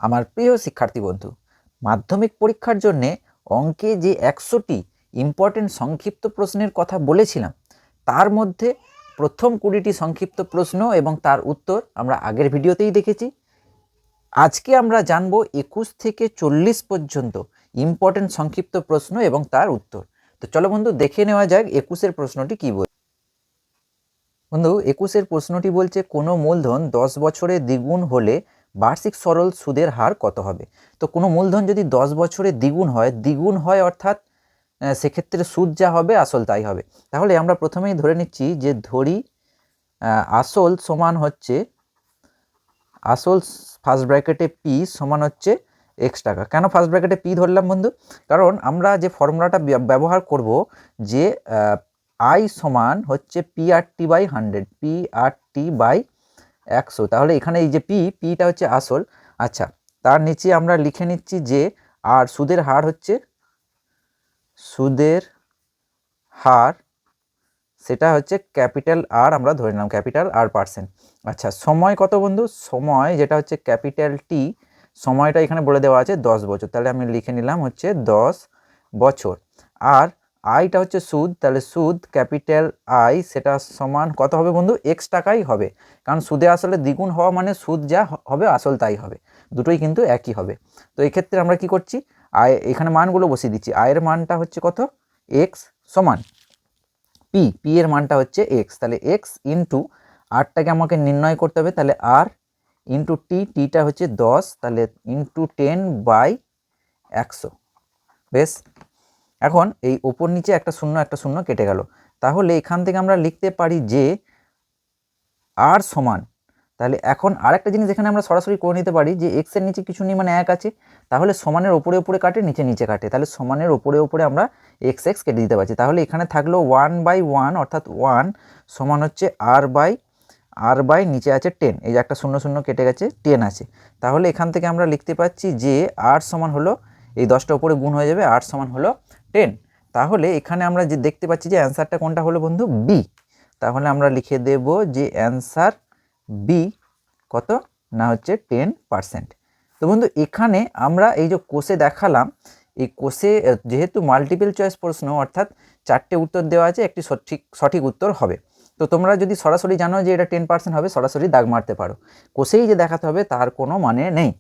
আমার প্রিয় শিক্ষার্থী বন্ধু, মাধ্যমিক পরীক্ষার জন্যে অঙ্কে যে 100টি ইম্পর্টেন্ট সংক্ষিপ্ত প্রশ্নের কথা বলেছিলাম, তার মধ্যে প্রথম 20টি সংক্ষিপ্ত প্রশ্ন এবং তার উত্তর আমরা আগের ভিডিওতেই দেখেছি। আজকে আমরা জানব 21 থেকে 40 পর্যন্ত ইম্পর্টেন্ট সংক্ষিপ্ত প্রশ্ন এবং তার উত্তর। তো চলো বন্ধু, দেখে নেওয়া যাক 21-এর প্রশ্নটি কী বলছে। বন্ধু, 21-এর প্রশ্নটি বলছে, কোনো মূলধন 10 বছরে দ্বিগুণ হলে বার্ষিক সরল সুদের হার কত হবে? তো কোনো মূলধন যদি 10 বছরে দ্বিগুণ হয় অর্থাৎ সেক্ষেত্রে সুদ যা হবে আসল তাই হবে। তাহলে আমরা প্রথমেই ধরে নিচ্ছি যে ধরি আসল সমান হচ্ছে আসল ফার্স্ট ব্র্যাকেটে পি সমান হচ্ছে এক্স টাকা। কেন ফার্স্ট ব্র্যাকেটে পি ধরলাম বন্ধু? কারণ আমরা যে ফর্মুলাটা ব্যবহার করব যে আই সমান হচ্ছে PRT বাই 100, PRT বাই 100। তাহলে এখানে এই যে পিটা হচ্ছে আসল। আচ্ছা, তার নিচে আমরা লিখে নিচ্ছি যে আর সুদের হার হচ্ছে সেটা হচ্ছে ক্যাপিটাল আর, আমরা ধরে নিলাম ক্যাপিটাল R%। আচ্ছা, সময় কত বন্ধু? সময় যেটা হচ্ছে ক্যাপিটাল টি, সময়টা এখানে বলে দেওয়া আছে 10 বছর, তাহলে আমি লিখে নিলাম হচ্ছে 10 বছর। আর আইটা হচ্ছে সুদ, তাহলে সুদ ক্যাপিটাল আই সেটা সমান কত হবে বন্ধু? এক্স টাকাই হবে, কারণ সুদে আসলে দ্বিগুণ হওয়া মানে সুদ যা হবে আসল তাই হবে, দুটোই কিন্তু একই হবে। তো এক্ষেত্রে আমরা কি করছি, আয় এখানে মানগুলো বসিয়ে দিচ্ছি। আয়ের মানটা হচ্ছে কত? এক্স সমান পি এর মানটা হচ্ছে এক্স, তাহলে এক্স ইন্টু আরটাকে আমাকে নির্ণয় করতে হবে, তাহলে আর ইন্টু টিটা হচ্ছে 10, তাহলে ইন্টু 10 বাই 100। বেশ, এখন এই ওপর নিচে একটা শূন্য কেটে গেল। তাহলে এখান থেকে আমরা লিখতে পারি যে আর সমান, তাহলে এখন আরেকটা জিনিস এখানে আমরা সরাসরি করে নিতে পারি যে এক্সের নিচে কিছু নেই মানে 1 আছে, তাহলে সমানের ওপরে ওপরে কাটে, নিচে কাটে, তাহলে সমানের ওপরে ওপরে আমরা এক্স কেটে দিতে পারছি। তাহলে এখানে থাকলো 1/1, অর্থাৎ 1 সমান হচ্ছে আর বাই নিচে আছে 10, এই যে একটা শূন্য কেটে গেছে, 10 আছে। তাহলে এখান থেকে আমরা লিখতে পাচ্ছি যে আর সমান হলো, এই 10টা উপরে গুণ হয়ে যাবে, আর সমান হলো 10। তাহলে এখানে আমরা যে দেখতে পাচ্ছি যে অ্যান্সারটা কোনটা হলো বন্ধু? বি। তাহলে আমরা লিখে দেব যে অ্যান্সার বি কত না হচ্ছে 10%। তো বন্ধু, এখানে আমরা এই যে কোষে দেখালাম, এই কোষে যেহেতু মাল্টিপল চয়েস প্রশ্ন অর্থাৎ 4টে উত্তর দেওয়া আছে, একটি সঠিক উত্তর হবে। তো তোমরা যদি সরাসরি জানো যে এটা 10% হবে, সরাসরি দাগ মারতে পারো। কোষেই যে দেখাতে হবে তার কোনো মানে নেই,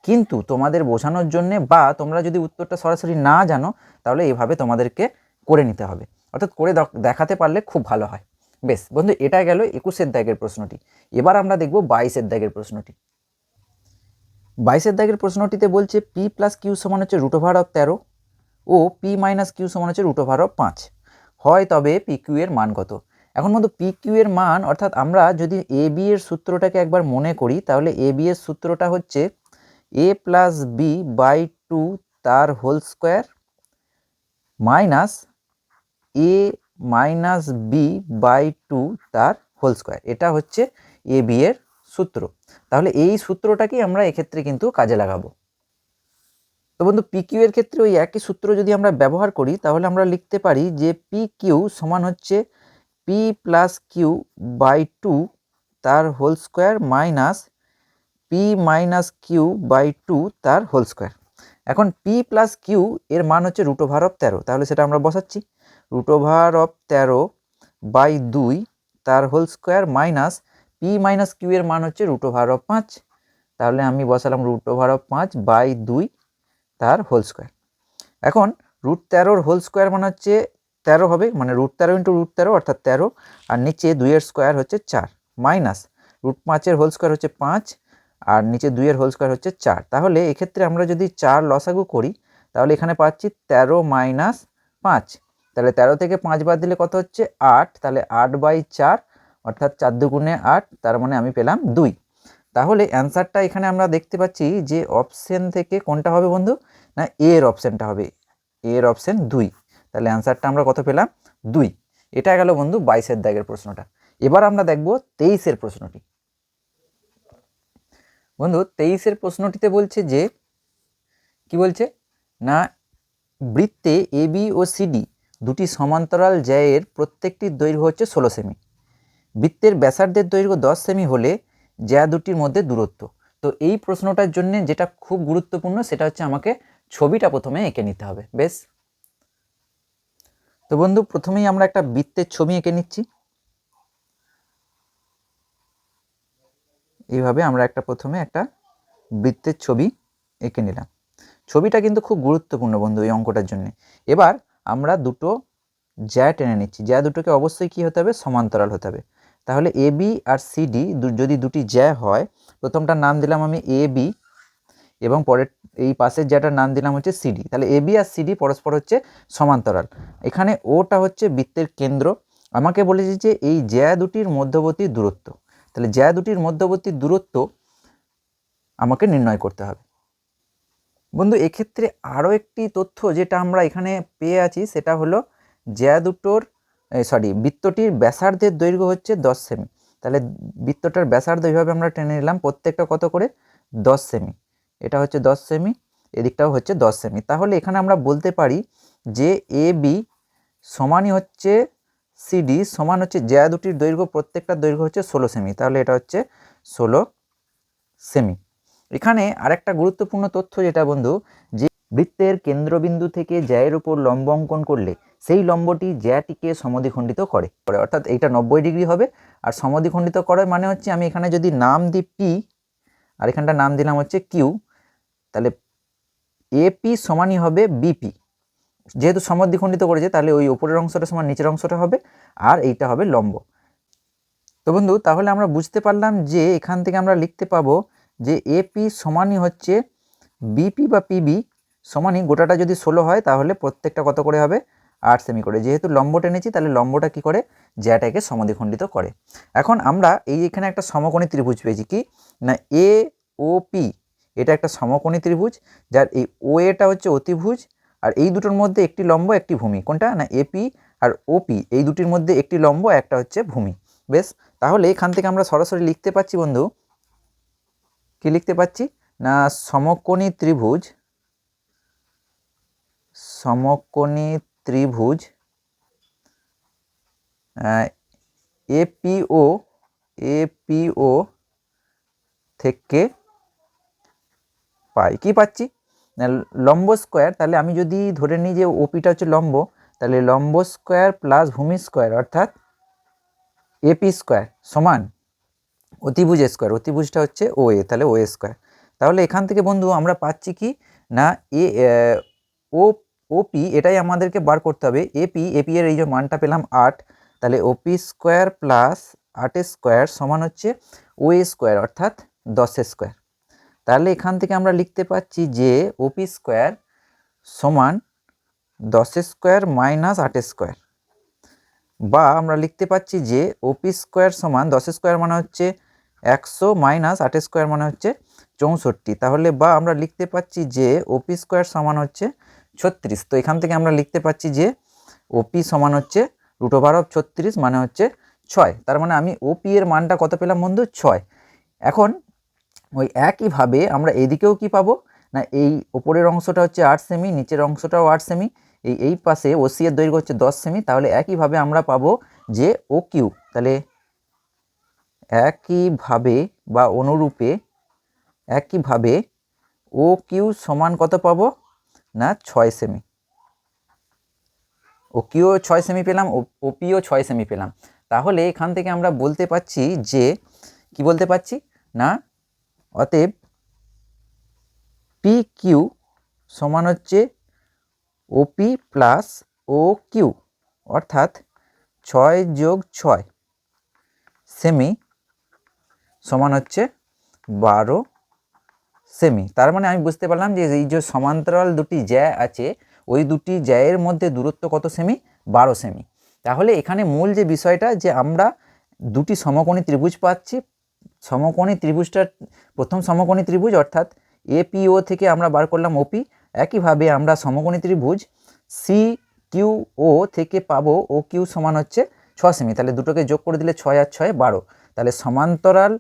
কিন্তু তোমাদের বোঝানোর জন্যে বা তোমরা যদি উত্তরটা সরাসরি না জানো তাহলে এভাবে তোমাদেরকে করে নিতে হবে, অর্থাৎ করে দেখাতে পারলে খুব ভালো হয়। বেশ বন্ধু, এটা গেল 21-এর দাগের প্রশ্নটি। এবার আমরা দেখব 22-এর দাগের প্রশ্নটি। 22-এর দাগের প্রশ্নটিতে বলছে পি প্লাস কিউ সমান হচ্ছে √13 ও পি মাইনাস কিউ সমান হচ্ছে √5 হয়, তবে পি কিউ এর মান কত? এখন বন্ধু, পি কিউ এর মান অর্থাৎ আমরা যদি এ বি এর সূত্রটাকে একবার মনে করি, তাহলে এ বি এর সূত্রটা হচ্ছে a প্লাস বি বাই 2 তার whole square minus A minus B by 2 তার হোল স্কোয়ার, এটা হচ্ছে এ বি এর সূত্র। তাহলে এই সূত্রটাকেই আমরা এক্ষেত্রে কিন্তু কাজে লাগাবো। তো বন্ধু, পি কিউ এর ক্ষেত্রে ওই একই সূত্র যদি আমরা ব্যবহার করি, তাহলে আমরা লিখতে পারি যে পি কিউ সমান হচ্ছে পি প্লাস কিউ বাই 2 তার whole square minus P minus Q by 2 তার হোল স্কোয়ার। এখন পি প্লাস কিউ এর মান হচ্ছে √13, তাহলে সেটা আমরা বসাচ্ছি, √13 বাই 2 তার whole square minus P minus Q এর মান হচ্ছে √5, তাহলে আমি বসালাম √5 বাই 2 তার হোল স্কোয়ার। এখন √13 হোল স্কোয়ার মানে হচ্ছে 13 হবে, মানে √13 ইন্টু √13 অর্থাৎ 13, আর নিচে 2 এর স্কোয়ার হচ্ছে 4 মাইনাস √5 হোল স্কোয়ার হচ্ছে 5, আর নিচে 2 এর হোল স্কোয়ার হচ্ছে 4। তাহলে এক্ষেত্রে আমরা যদি 4 লসাগু করি, তাহলে এখানে পাচ্ছি 13 মাইনাস 5, তাহলে 13 থেকে 5 বাদ দিলে কত হচ্ছে 8, তাহলে 8/4 অর্থাৎ 4 দুগুণে 8, তার মানে আমি পেলাম 2। তাহলে অ্যান্সারটা এখানে আমরা দেখতে পাচ্ছি যে অপশন থেকে কোনটা হবে বন্ধু? না, এর অপশনটা হবে, এর অপশন 2। তাহলে অ্যান্সারটা আমরা কত পেলাম? 2। এটা গেল বন্ধু 22-এর দাগের প্রশ্নটা। এবার আমরা দেখব 23-এর প্রশ্নটি। বন্ধু, 23-এর প্রশ্নটিতে বলছে যে কি বলছে না, বৃত্তে এ বি ও সিডি দুটি সমান্তরাল জ্যায়ের প্রত্যেকটির দৈর্ঘ্য হচ্ছে 16 সেমি। বৃত্তের ব্যাসার্ধের দৈর্ঘ্য 10 সেমি হলে জ্যা দুটির মধ্যে দূরত্ব। তো তো এই প্রশ্নটার জন্য যেটা খুব গুরুত্বপূর্ণ সেটা হচ্ছে আমাকে ছবিটা প্রথমে এঁকে নিতে হবে। বেশ, তো বন্ধু প্রথমেই আমরা একটা বৃত্তের ছবি এঁকে নিচ্ছি। এইভাবে আমরা প্রথমে একটা বৃত্তের ছবি এঁকে নিলাম। ছবিটা কিন্তু খুব গুরুত্বপূর্ণ বন্ধু এই অঙ্কটার জন্য। এবার আমরা দুটো জ্যা টেনে নিচ্ছি। জ্যা দুটোকে অবশ্যই কী হতে হবে, সমান্তরাল হতে হবে। তাহলে এ বি আর সিডি যদি দুটি জ্যা হয়, প্রথমটার নাম দিলাম আমি এ বি এবং পরের এই পাশের জ্যাটার নাম দিলাম হচ্ছে সিডি। তাহলে এ বি আর সিডি পরস্পর হচ্ছে সমান্তরাল। এখানে ওটা হচ্ছে বৃত্তের কেন্দ্র। আমাকে বলেছে যে এই জ্যা দুটির মধ্যবর্তী দূরত্ব। তাহলে জ্যা দুটির মধ্যবর্তী দূরত্ব আমাকে নির্ণয় করতে হবে। বন্ধু এক্ষেত্রে আরও একটি তথ্য যেটা আমরা এখানে পেয়ে আছি সেটা হলো জ্যা দুটোর বৃত্তটির ব্যাসার্ধের দৈর্ঘ্য হচ্ছে 10 সেমি। তাহলে বৃত্তটার ব্যাসার্ধ এইভাবে আমরা টেনে নিলাম, প্রত্যেকটা কত করে 10 সেমি। এটা হচ্ছে 10 সেমি, এদিকটাও হচ্ছে 10 সেমি। তাহলে এখানে আমরা বলতে পারি যে এ বি সমানই হচ্ছে সিডি সমান হচ্ছে জ্যা দুটির দৈর্ঘ্য, প্রত্যেকটার দৈর্ঘ্য হচ্ছে 16 সেমি। তাহলে এটা হচ্ছে 16 সেমি। এখানে আরেকটা গুরুত্বপূর্ণ তথ্য যেটা বন্ধু, যে বৃত্তের কেন্দ্রবিন্দু থেকে জ্যায়ের উপর লম্ব অঙ্কন করলে সেই লম্বটি জ্যাটিকে সমদ্বিখণ্ডিত করে, অর্থাৎ এইটা 90 ডিগ্রি হবে। আর সমদ্বিখণ্ডিত করে মানে হচ্ছে আমি এখানে যদি নাম দিই পি আর এখানটা নাম দিলাম হচ্ছে কিউ, তাহলে এপি সমানই হবে বিপি। যেহেতু সমদ্বিখণ্ডিত করেছে তাহলে ওই উপরের অংশটা সমান নিচের অংশটা হবে, আর এইটা হবে লম্ব। তো বন্ধু তাহলে আমরা বুঝতে পারলাম যে এখান থেকে আমরা লিখতে পাবো যে এপি সমানই হচ্ছে বিপি বা পিবি সমানই, গোটাটা যদি 16 হয় তাহলে প্রত্যেকটা কত করে হবে 8 সেমি করে। যেহেতু লম্ব টেনেছি তাহলে লম্বটা কি করে, জ্যাটাকে সমদ্বিখণ্ডিত করে। এখন আমরা এখানে একটা সমকোণী ত্রিভুজ পেয়েছি, কি না এ ও পি, এটা একটা সমকোণী ত্রিভুজ যার এই ও এটা হচ্ছে অতিভুজ, আর এই দুটোর মধ্যে একটি লম্ব একটি ভূমি। কোনটা না এপি আর ওপি, এই দুটির মধ্যে একটি লম্ব একটা হচ্ছে ভূমি। বেশ, তাহলে এখান থেকে আমরা সরাসরি লিখতে পাচ্ছি বন্ধু, কি লিখতে পাচ্ছি না সমকোণী ত্রিভুজ, সমকোণী ত্রিভুজ এপিও এপিও থেকে পাই কি পাচ্ছি না লম্ব স্কোয়ার। তাহলে আমি যদি ধরে নিই যে ওপিটা হচ্ছে লম্ব, তাহলে লম্ব স্কোয়ার প্লাস ভূমি স্কোয়ার অর্থাৎ এপি স্কোয়ার সমান অতিভুজ স্কোয়ার, অতিভুজটা হচ্ছে ও এ, তাহলে ও এ স্কোয়ার। তাহলে এখান থেকে বন্ধু আমরা পাচ্ছি কি না ও ওপি এটাই আমাদেরকে বার করতে হবে। এপি এর এই যে মানটা পেলাম 8, তাহলে ওপি স্কোয়ার প্লাস 8 স্কোয়ার সমান হচ্ছে ও এ স্কোয়ার অর্থাৎ 10 স্কোয়ার। তাহলে এখান থেকে আমরা লিখতে পাচ্ছি যে ওপি স্কোয়ার সমান 10 স্কোয়ার মাইনাস 8 স্কোয়ার, বা আমরা লিখতে পাচ্ছি যে ওপি স্কোয়ার সমান 10 স্কোয়ার মানে হচ্ছে 100 মাইনাস 8 স্কোয়ার মানে হচ্ছে 64। তাহলে বা আমরা লিখতে পাচ্ছি যে ওপি স্কোয়ার সমান হচ্ছে 36। তো এখান থেকে আমরা লিখতে পাচ্ছি যে ওপি সমান হচ্ছে √36 মানে হচ্ছে 6। তার মানে আমি ওপি এর মানটা কত পেলাম বন্ধু, 6। এখন ওই একইভাবে আমরা এদিকেও কি পাবো না এই ওপরের অংশটা হচ্ছে 8 সেমি, নিচের অংশটাও 8 সেমি, এই পাশে ওসি এর দৈর্ঘ্য হচ্ছে 10 সেমি। তাহলে একইভাবে আমরা পাবো যে ও কিউ, তাহলে একইভাবে বা অনুরূপে একইভাবে ও কিউ সমান কত পাবো না 6 সেমি। ও কিউ 6 সেমি পেলাম, ওপিও 6 সেমি পেলাম। তাহলে এখান থেকে আমরা বলতে পাচ্ছি যে কি বলতে পাচ্ছি না অতএব পি কিউ সমান হচ্ছে ওপি প্লাস ও কিউ অর্থাৎ 6 + 6 সেমি সমান হচ্ছে 12 সেমি। তার মানে আমি বুঝতে পারলাম যে এই যে সমান্তরাল দুটি জ্যা আছে ওই দুটি জ্যায়ের মধ্যে দূরত্ব কত সেমি, 12 সেমি। তাহলে এখানে মূল যে বিষয়টা যে আমরা দুটি সমকোণী ত্রিভুজ পাচ্ছি, সমকোণী ত্রিভুজটার প্রথম সমকোণী ত্রিভুজ অর্থাৎ এপিও থেকে আমরা বার করলাম ওপি, একইভাবে আমরা সমকোণী ত্রিভুজ সি কিউ ও থেকে পাবো ও কিউ সমান হচ্ছে 6 সেমি। তাহলে দুটোকে যোগ করে দিলে 6 আর 6 12, তাহলে সমান্তরাল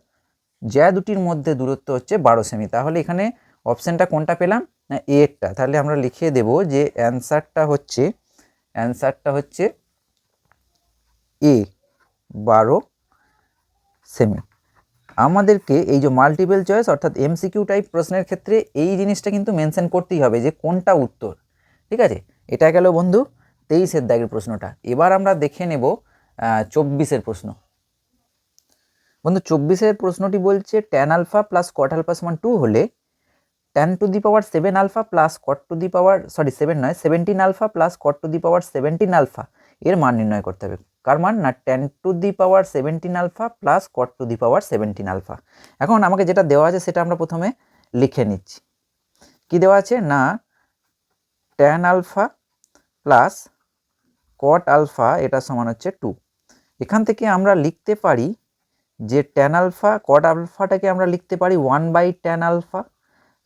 জ্যা দুটির মধ্যে দূরত্ব হচ্ছে 12 সেমি। তাহলে এখানে অপশানটা কোনটা পেলাম না এরটা। তাহলে আমরা লিখে দেব যে অ্যান্সারটা হচ্ছে এ 12 সেমি। আমাদেরকে এই যে মাল্টিপল চয়েস অর্থাৎ এমসিকিউ টাইপ প্রশ্নের ক্ষেত্রে এই জিনিসটা কিন্তু মেনশন করতেই হবে যে কোনটা উত্তর। ঠিক আছে, এটা গেল বন্ধু 23-এর দাগের প্রশ্নটা। এবার আমরা দেখে নেব 24-এর প্রশ্ন। বন্ধু 24-এর প্রশ্নটি বলছে tan alpha plus cot alpha সমান 2 হলে tan to the power 7 alpha plus cot to the power 17 alpha plus cot to the power 17 alpha এর মান নির্ণয় করতে হবে। কার মান? না tan to the power 17 alpha plus cot to the power 17 alpha. এখন আমাকে যেটা দেওয়া আছে সেটা আমরা প্রথমে লিখে নিচ্ছি। কি দেওয়া আছে? না tan alpha plus cot alpha এটা সমান হচ্ছে 2। এখান থেকে আমরা লিখতে পারি যে tan আলফা কট আলফাটাকে আমরা লিখতে পারি 1/tan আলফা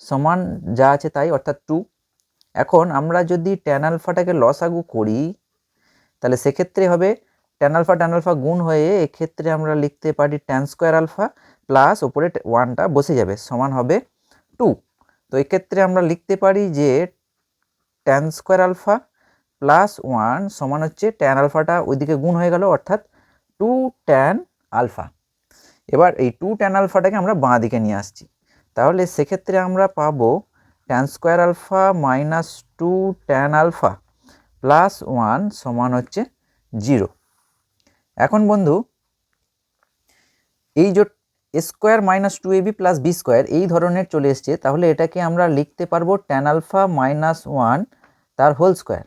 সমান যা আছে তাই, অর্থাৎ 2। এখন আমরা যদি tan আলফাটাকে লসাগু করি তাহলে সেক্ষেত্রে হবে tan আলফা গুণ হয়ে এক্ষেত্রে আমরা লিখতে পারি tan স্কোয়ার আলফা প্লাস ওপরে 1টা বসে যাবে সমান হবে 2। তো এক্ষেত্রে আমরা লিখতে পারি যে tan স্কোয়ার আলফা প্লাস 1 সমান হচ্ছে tan আলফাটা ওইদিকে গুণ হয়ে গেল অর্থাৎ 2 tan আলফা। এবার এই 2 tan আলফাটাকে আমরা বাঁ দিকে নিয়ে আসছি, তাহলে সেক্ষেত্রে আমরা পাবো tan square alpha minus 2 tan alpha plus 1 সমান হচ্ছে 0। এখন বন্ধু এই যে square minus 2ab plus B square এই ধরনের চলে এসছে, তাহলে এটাকে আমরা লিখতে পারবো tan আলফা মাইনাস 1 তার হোল স্কোয়ার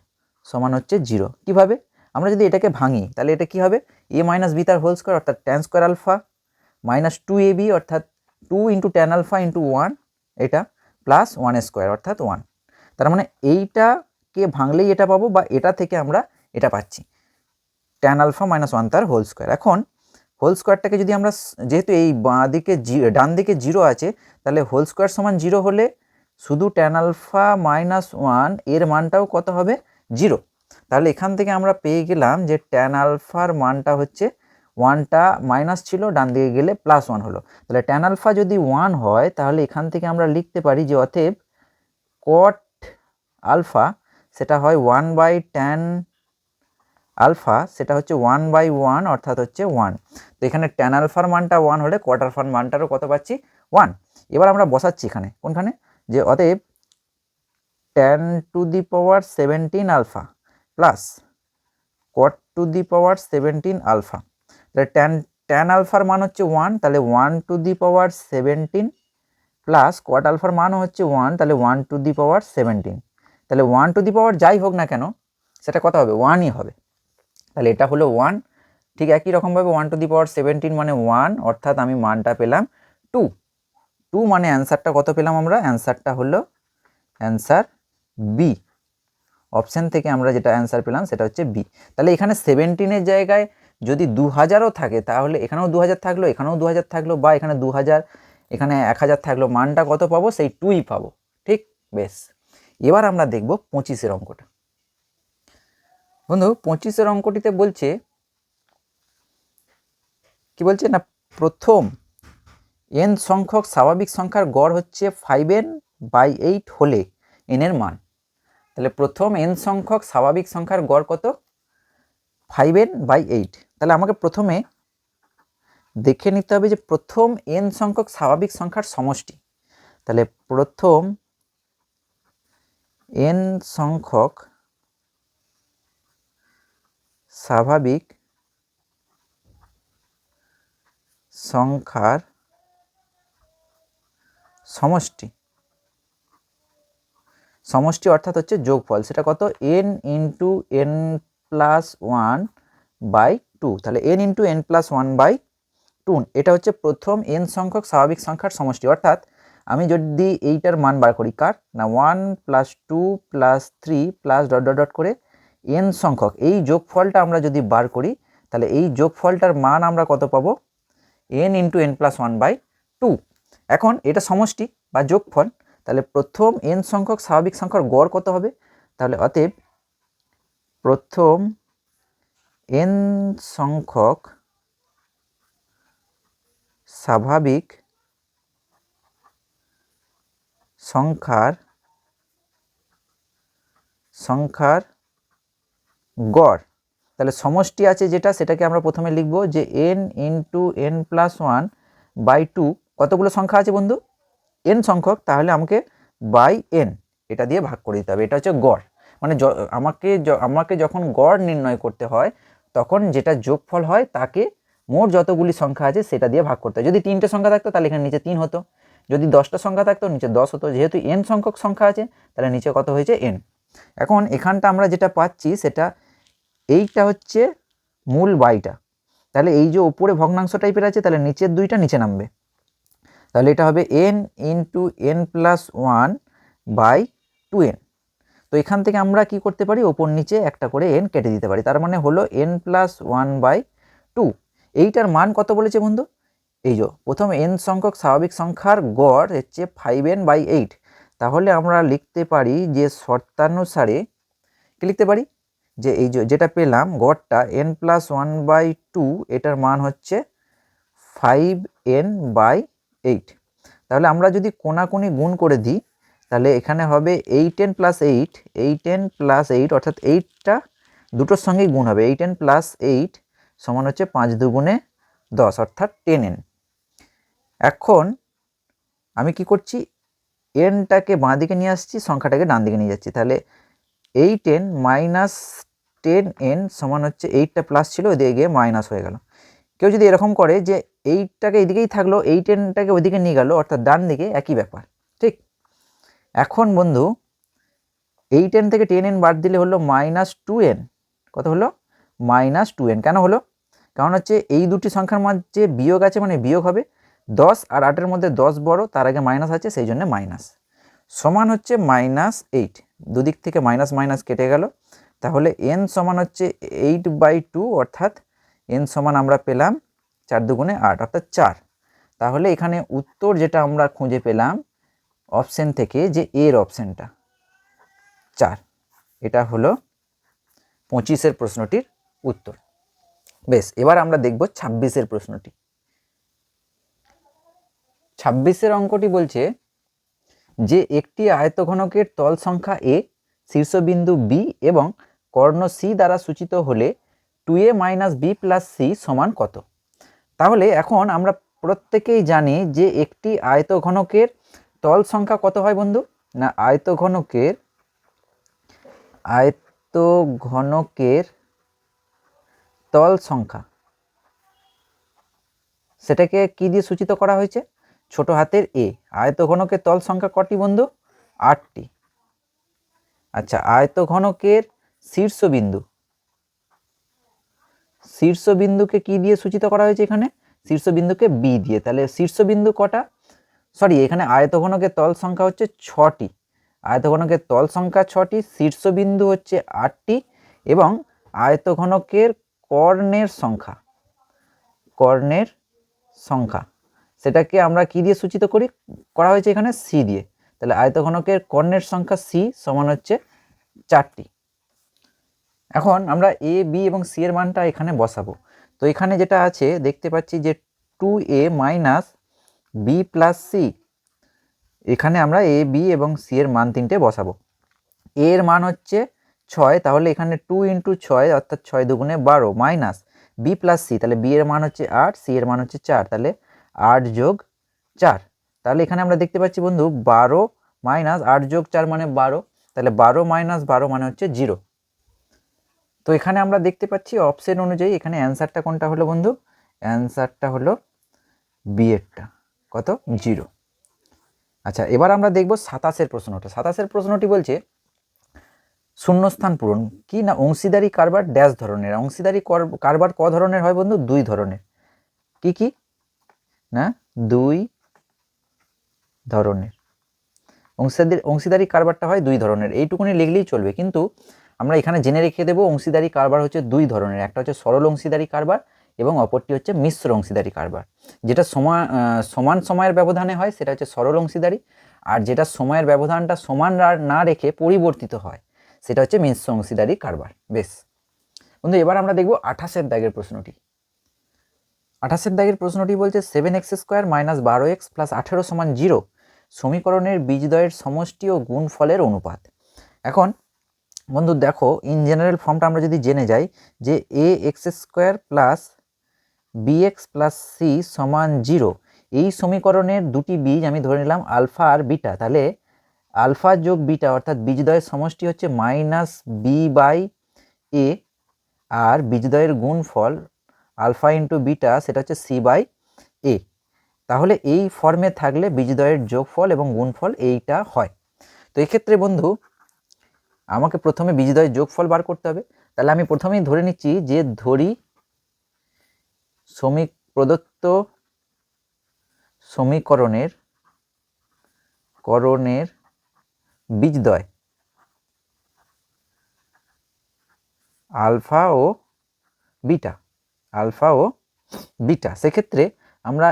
সমান হচ্ছে 0। কীভাবে? আমরা যদি এটাকে ভাঙি তাহলে এটা কি হবে? a মাইনাস বি তার হোল স্কোয়ার অর্থাৎ tan square alpha minus 2ab অর্থাৎ 2 ইন্টু tan আলফা ইন্টু 1 এটা প্লাস 1 স্কোয়ার অর্থাৎ 1। তার মানে এইটাকে ভাঙলেই এটা পাবো বা এটা থেকে আমরা এটা পাচ্ছি tan আলফা মাইনাস 1 তার হোল স্কোয়ার। এখন হোল স্কোয়ারটাকে যদি আমরা যেহেতু এই বাঁ দিকে ডান দিকে 0 আছে তাহলে হোল স্কোয়ার সমান 0 হলে শুধু tan আলফা মাইনাস 1 এর মানটাও কত হবে? 0। তাহলে এখান থেকে আমরা পেয়ে গেলাম যে tan আলফার মানটা হচ্ছে 1টা মাইনাস ছিল, ডান দিকে গেলে প্লাস 1 হলো। তাহলে tan আলফা যদি 1 হয় তাহলে এখান থেকে আমরা লিখতে পারি যে অতএব কট আলফা সেটা হয় 1/tan আলফা সেটা হচ্ছে 1/1 অর্থাৎ হচ্ছে 1। তো এখানে tan আলফার মানটা 1 হলে কট আলফার মানটারও কত পাচ্ছি? 1। এবার আমরা বসাচ্ছি এখানে কোনখানে যে অতএব tan to the power 17 alpha plus cot to the power 17 alpha. তাহলে tan আলফার মান হচ্ছে 1, তাহলে 1 two the power 17 plus cot আলফার মানও হচ্ছে 1, তাহলে 1 টু দি পাওয়ার 17। তাহলে 1 টু দি পাওয়ার যাই হোক না কেন সেটা কত হবে? 1ই হবে। তাহলে এটা হলো 1। ঠিক একই রকমভাবে 1 টু দি পাওয়ার 17 মানে 1 অর্থাৎ আমি মানটা পেলাম 2। 2 মানে অ্যান্সারটা কত পেলাম আমরা? অ্যান্সারটা হলো অ্যান্সার বি। অপশান থেকে আমরা যেটা অ্যান্সার পেলাম সেটা হচ্ছে বি। তাহলে এখানে 17-এর জায়গায় যদি 2000ও থাকে তাহলে এখানেও 2000 থাকলো, এখানেও 2000 থাকলো, বা এখানে 2000 এখানে 1000 থাকলো, মানটা কত পাবো? সেই 2ই পাবো। ঠিক, বেশ। এবার আমরা দেখব 25-এর অঙ্কটা। বন্ধু 25-এর অঙ্কটিতে বলছে কি বলছে? না প্রথম n সংখ্যক স্বাভাবিক সংখ্যার গড় হচ্ছে 5n/8 হলে n এর মান। তাহলে প্রথম n সংখ্যক স্বাভাবিক সংখ্যার গড় কত? 5n/8। তাহলে আমাকে প্রথমে দেখে নিতে হবে যে প্রথম n সংখ্যক স্বাভাবিক সংখ্যার সমষ্টি। তাহলে প্রথম n সংখ্যক স্বাভাবিক সংখ্যার সমষ্টি, সমষ্টি অর্থাৎ হচ্ছে যোগফল, সেটা কত? n into n plus 1/2। তাহলে n ইন্টু n প্লাস 1/2 এটা হচ্ছে প্রথম n সংখ্যক স্বাভাবিক সংখ্যার সমষ্টি। অর্থাৎ আমি যদি এইটার মান বার করি কার? না 1 plus 2 plus 3 plus dot dot dot করে n সংখ্যক এই যোগফলটা আমরা যদি বার করি তাহলে এই যোগফলটার মান আমরা কত পাবো? n into n plus 1/2। এখন এটা সমষ্টি বা যোগফল, তাহলে প্রথম n সংখ্যক স্বাভাবিক সংখ্যার গড় কত হবে? তাহলে অতএব প্রথম n সংখ্যক স্বাভাবিক সংখ্যার গড়, তাহলে সমষ্টি আছে যেটা সেটাকে আমরা প্রথমে লিখব যে n into n plus 1 by two, কতগুলো সংখ্যা আছে বন্ধু? এন সংখ্যক, তাহলে আমাকে বাই এন এটা দিয়ে ভাগ করে দিতে হবে। এটা হচ্ছে গড়, মানে আমাকে যখন গড় নির্ণয় করতে হয় তখন যেটা যোগফল হয় তাকে মোট যতগুলি সংখ্যা আছে সেটা দিয়ে ভাগ করতে হয়। যদি 3টে সংখ্যা থাকতো তাহলে এখানে নিচে 3 হতো, যদি 10টা সংখ্যা থাকতো নিচে 10 হতো। যেহেতু এন সংখ্যক সংখ্যা আছে তাহলে নিচে কত হয়েছে? এন। এখন এখানটা আমরা যেটা পাচ্ছি সেটা এইটা হচ্ছে মূল বাইটা, তাহলে এই যে ওপরে ভগ্নাংশ টাইপের আছে তাহলে নিচের দুইটা নিচে নামবে, তাহলে এটা হবে N into N plus one by two N. তো এখান থেকে আমরা কি করতে পারি? ওপর নিচে একটা করে এন কেটে দিতে পারি, তার মানে হলো N plus one by two. এইটার মান কত বলেছে বন্ধু? এই যে প্রথম এন সংখ্যক স্বাভাবিক সংখ্যার গড় হচ্ছে 5n/8, তাহলে আমরা লিখতে পারি যে শর্তানুসারে কি লিখতে পারি যে এই যে যেটা পেলাম গড়টা n plus one by two, এটার মান হচ্ছে 5n/8। তাহলে আমরা যদি কোনাকুনি গুণ করে দিই তাহলে এখানে হবে 8n প্লাস 8, 8n প্লাস 8 অর্থাৎ 8টা দুটোর সঙ্গেই গুণ হবে, 8n প্লাস 8 সমান হচ্ছে 5 দুগুণে 10 অর্থাৎ 10n। এখন আমি কি করছি? এনটাকে বাঁ দিকে নিয়ে আসছি, সংখ্যাটাকে ডান দিকে নিয়ে যাচ্ছি, তাহলে 8n মাইনাস 10n সমান হচ্ছে 8টা প্লাস ছিল ওইদিকে গিয়ে মাইনাস হয়ে গেল। কেউ যদি এরকম করে যে 8টাকে এইদিকেই থাকলো 8nটাকে ওইদিকে নিয়ে গেল অর্থাৎ ডান দিকে, একই ব্যাপার, ঠিক। এখন বন্ধু 8n থেকে 10n বাদ দিলে হলো -2n। কত হলো? -2n। কেন হলো? কারণ হচ্ছে এই দুটি সংখ্যার মধ্যে বিয়োগ আছে মানে বিয়োগ হবে। 10 আর 8-এর মধ্যে 10 বড়, তার আগে মাইনাস আছে, সেই জন্য মাইনাস। সমান হচ্ছে -8, দুদিক থেকে মাইনাস মাইনাস কেটে গেল, তাহলে n সমান হচ্ছে 8/2 অর্থাৎ n সমান আমরা পেলাম 4 দুগুণে 8 অর্থাৎ 4। তাহলে এখানে উত্তর যেটা আমরা খুঁজে পেলাম অপশন থেকে, যে এর অপশনটা 4, এটা হলো 25-এর প্রশ্নটির উত্তর। বেশ, এবার আমরা দেখব 26-এর প্রশ্নটি। 26-এর অঙ্কটি বলছে যে একটি আয়তঘনকের তল সংখ্যা a, শীর্ষবিন্দু b এবং কর্ণ c দ্বারা সূচিত হলে 2a minus b plus c সমান কত? তাহলে এখন আমরা প্রত্যেকেই জানি যে একটি আয়তঘনকের তল সংখ্যা কত হয় বন্ধু? না, আয়তঘনকের তল সংখ্যা সেটাকে কি দিয়ে সূচিত করা হয়েছে? ছোট হাতের a। আয়তঘনকের তল সংখ্যা কটি বন্ধু? 8টি। আচ্ছা, আয়তঘনকের শীর্ষবিন্দুকে কি দিয়ে সূচিত করা হয়েছে? এখানে শীর্ষবিন্দুকে b দিয়ে। তাহলে শীর্ষবিন্দু কটা? সরি, এখানে আয়তঘনকের তল সংখ্যা হচ্ছে 6টি। আয়তঘনকের তল সংখ্যা 6টি, শীর্ষবিন্দু হচ্ছে 8টি এবং আয়তঘনকের কর্ণের সংখ্যা সেটাকে আমরা কি দিয়ে সূচিত করা হয়েছে? এখানে c দিয়ে। তাহলে আয়তঘনকের কর্ণের সংখ্যা c সমান হচ্ছে 4টি। এখন আমরা a, b এবং c এর মানটা এখানে বসাবো। তো এখানে যেটা আছে দেখতে পাচ্ছি যে 2a minus b plus c, এখানে আমরা a, b এবং c এর মান তিনটে বসাবো। a এর মান হচ্ছে 6, তাহলে এখানে 2 ইন্টু 6 অর্থাৎ 6 দুগুণে 12 মাইনাস b প্লাস c, তাহলে b এর মান হচ্ছে 8, c এর মান হচ্ছে 4, তাহলে 8 যোগ 4। তাহলে এখানে আমরা দেখতে পাচ্ছি বন্ধু 12 মাইনাস 8 যোগ 4 মানে 12, তাহলে 12 মাইনাস 12 মানে হচ্ছে 0। তো এখানে আমরা দেখতে পাচ্ছি অপশন অনুযায়ী এখানে অ্যান্সারটা কোনটা হলো বন্ধু? অ্যান্সারটা হলো বি এরটা। কত? 0। আচ্ছা, এবার আমরা দেখব 27-এর প্রশ্নটা। 27-এর প্রশ্নটি বলছে শূন্যস্থান পূরণ কি না অংশীদারি কারবার ড্যাশ ধরনের। অংশীদারি কারবার ক ধরনের হয় বন্ধু? 2 ধরনের। কি কি না? 2 ধরনের। অংশীদারি কারবারটা হয় 2 ধরনের, এইটুকুনি লিখলেই চলবে, কিন্তু আমরা এখানে জেনে রেখে দেবো অংশীদারি কারবার হচ্ছে 2 ধরনের। একটা হচ্ছে সরল অংশীদারি কারবার এবং অপরটি হচ্ছে মিশ্র অংশীদারি কারবার। যেটা সমান সময়ের ব্যবধানে হয় সেটা হচ্ছে সরল অংশীদারি, আর যেটা সময়ের ব্যবধানটা সমান না রেখে পরিবর্তিত হয় সেটা হচ্ছে মিশ্র অংশীদারি কারবার। বেশ বন্ধু, এবার আমরা দেখব 28-এর দাগের প্রশ্নটি। 28-এর দাগের প্রশ্নটি বলছে 7x² মাইনাস 12x প্লাস 18 সমান 0 সমীকরণের বীজদ্বয়ের সমষ্টি ও গুণফলের অনুপাত। এখন বন্ধু দেখো, ইন জেনারেল ফর্মটা আমরা যদি জেনে যাই যে ax² plus bx plus c সমান 0, এই সমীকরণের দুটি বীজ আমি ধরে নিলাম আলফা আর বিটা, তাহলে আলফা যোগ বিটা অর্থাৎ বীজদ্বয়ের সমষ্টি হচ্ছে -b/a, আর বীজদ্বয়ের গুণফল আলফা ইন্টু বিটা সেটা হচ্ছে c/a। তাহলে এই ফর্মে থাকলে বীজদ্বয়ের যোগফল এবং গুণফল এইটা হয়। তো এক্ষেত্রে বন্ধু আমাকে প্রথমে বীজদ্বয়ের যোগফল বার করতে হবে। তাহলে আমি প্রথমেই ধরে নিচ্ছি যে ধরি প্রদত্ত সমীকরণের বীজদ্বয় আলফা ও বিটা, সেক্ষেত্রে আমরা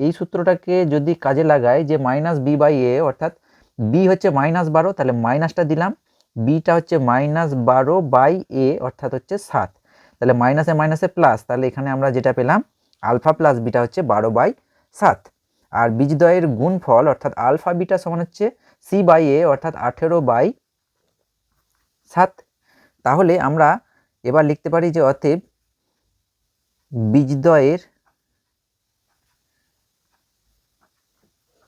এই সূত্রটাকে যদি কাজে লাগাই যে -b/a অর্থাৎ বি হচ্ছে -12, তাহলে মাইনাসটা দিলাম, বিটা হচ্ছে -12/a অর্থাৎ হচ্ছে 7, তাহলে মাইনাসে মাইনাসে প্লাস, তাহলে এখানে আমরা যেটা পেলাম আলফা প্লাস বিটা হচ্ছে 12/7। আর বীজদ্বয়ের গুণফল অর্থাৎ আলফা বিটা সমান হচ্ছে c/a অর্থাৎ 18/7। তাহলে আমরা এবার লিখতে পারি যে অতএব